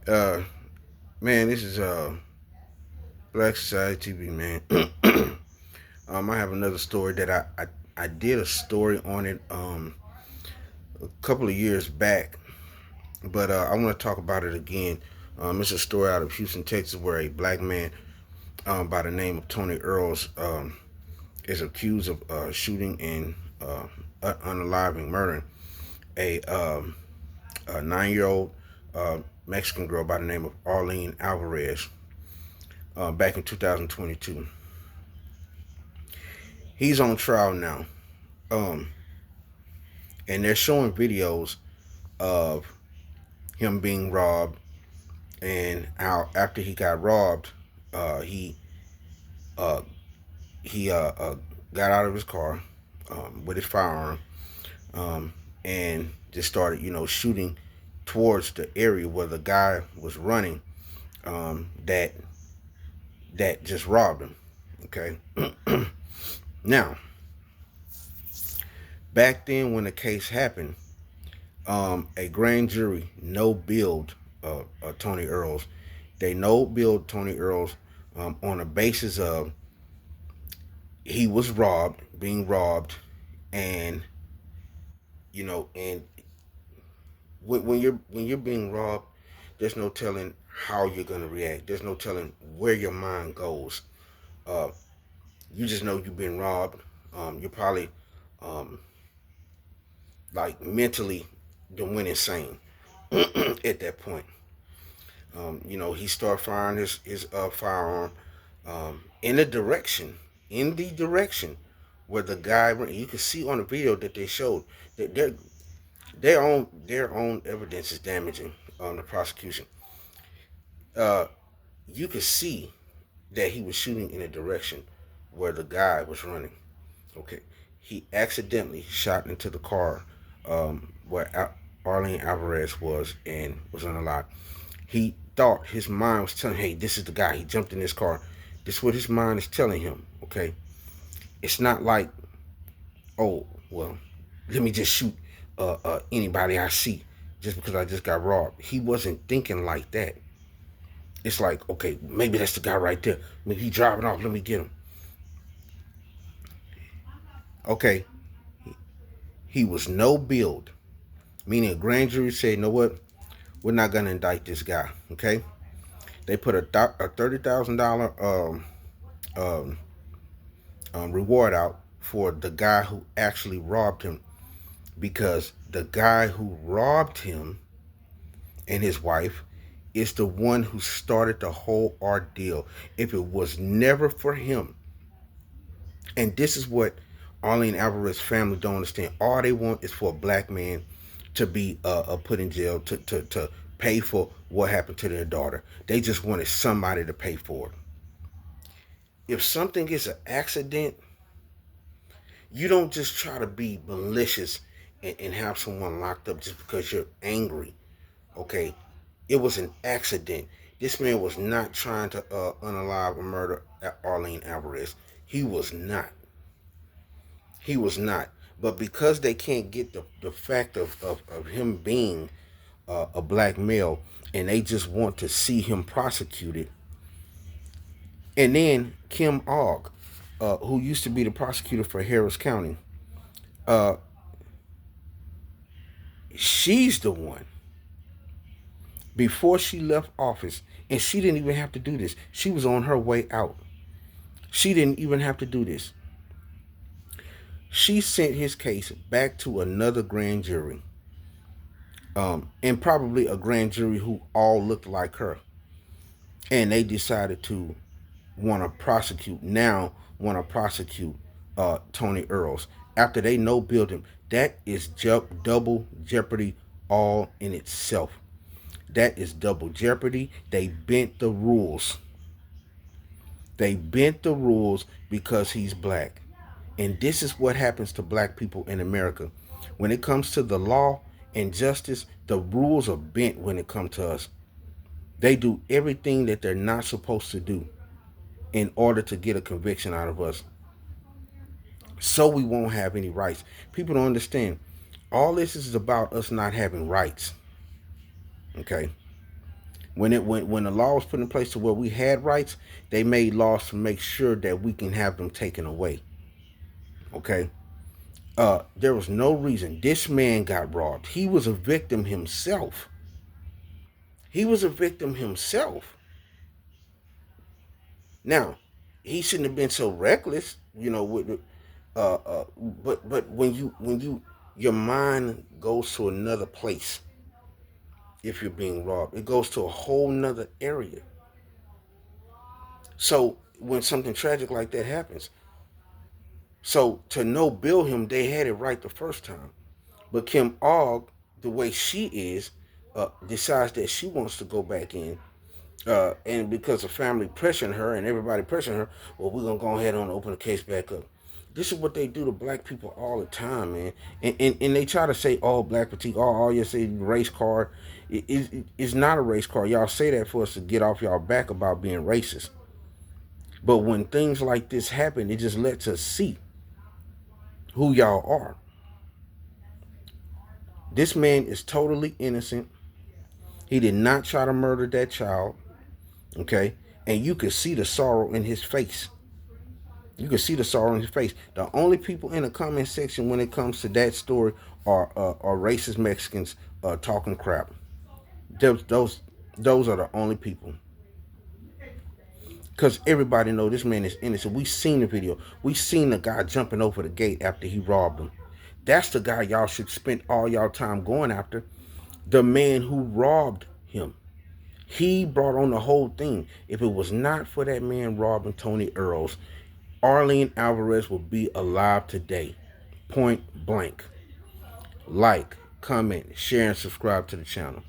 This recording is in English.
Uh, Man, this is Black Society TV, man. I have another story that I did a story on it a couple of years back, but I want to talk about it again. It's a story out of Houston, Texas, where a black man by the name of Tony Earls is accused of shooting and unaliving, murdering a 9-year-old Mexican girl by the name of Arlene Alvarez back in 2022. He's on trial now, um, and they're showing videos of him being robbed and how after he got robbed, uh, he uh, he got out of his car with his firearm um, and just started, shooting towards the area where the guy was running that just robbed him. Okay. Now, back then when the case happened, a grand jury no billed Tony Earls. They no billed Tony Earls on the basis of he was robbed, being robbed, and and when you're being robbed, there's no telling how you're gonna react. There's no telling where your mind goes. Uh, you just know you've been robbed. You're probably um, like mentally done went insane at that point. He started firing his firearm in the direction where the guy went. You can see on the video that they showed that their own evidence is damaging on the prosecution. Uh, you could see that he was shooting in a direction where the guy was running. Okay, he accidentally shot into the car where Arlene Alvarez was and was unalive. He thought his mind was telling him, hey, this is the guy. He jumped in his car. This is what his mind is telling him. Okay, it's not like, oh well, let me just shoot anybody I see just because I just got robbed. He wasn't thinking like that. It's like, okay, maybe that's the guy right there. Maybe he driving off. Let me get him. Okay, he was no build, meaning a grand jury said, you know what, we're not gonna indict this guy. Okay, they put a $30,000 um, reward out for the guy who actually robbed him, because the guy who robbed him and his wife is the one who started the whole ordeal. If it was never for him, and this is what Arlene Alvarez family don't understand. All they want is for a black man to be put in jail to pay for what happened to their daughter. They just wanted somebody to pay for it. If something is an accident, you don't just try to be malicious and have someone locked up just because you're angry. Okay, it was an accident. This man was not trying to unalive or murder Arlene Alvarez. He was not. He was not. But because they can't get the fact of him being a black male, and they just want to see him prosecuted. And then Kim Ogg, who used to be the prosecutor for Harris County, uh, she's the one, before she left office, and she didn't even have to do this. She was on her way out. She didn't even have to do this. She sent his case back to another grand jury, and probably a grand jury who all looked like her. And they decided to want to prosecute Tony Earls after they no billed him. That is double jeopardy all in itself. That is double jeopardy. They bent the rules. They bent the rules because he's black. And this is what happens to black people in America. When it comes to the law and justice, the rules are bent when it comes to us. They do everything that they're not supposed to do in order to get a conviction out of us. So we won't have any rights. People don't understand. All this is about us not having rights. Okay? When the law was put in place to where we had rights, they made laws to make sure that we can have them taken away. Okay. There was no reason this man got robbed. He was a victim himself. He was a victim himself. Now, he shouldn't have been so reckless, with but when you your mind goes to another place. If you're being robbed, it goes to a whole nother area. So when something tragic like that happens, so to no bill him, they had it right the first time. But Kim Ogg, the way she is, decides that she wants to go back in. And because of family pressuring her and everybody pressuring her, well, we're going to go ahead and open the case back up. This is what they do to black people all the time, man. And they try to say, oh, black fatigue, oh, all you say race card. It's not a race card. Y'all say that for us to get off y'all back about being racist. But when things like this happen, it just lets us see who y'all are. This man is totally innocent. He did not try to murder that child. Okay? And you could see the sorrow in his face. You can see the sorrow in his face. The only people in the comment section when it comes to that story are racist Mexicans talking crap. Those are the only people. Because everybody know this man is innocent. We seen the video. We seen the guy jumping over the gate after he robbed him. That's the guy y'all should spend all y'all time going after. The man who robbed him. He brought on the whole thing. If it was not for that man robbing Tony Earls, Arlene Alvarez would be alive today. Point blank. Like, comment, share, and subscribe to the channel.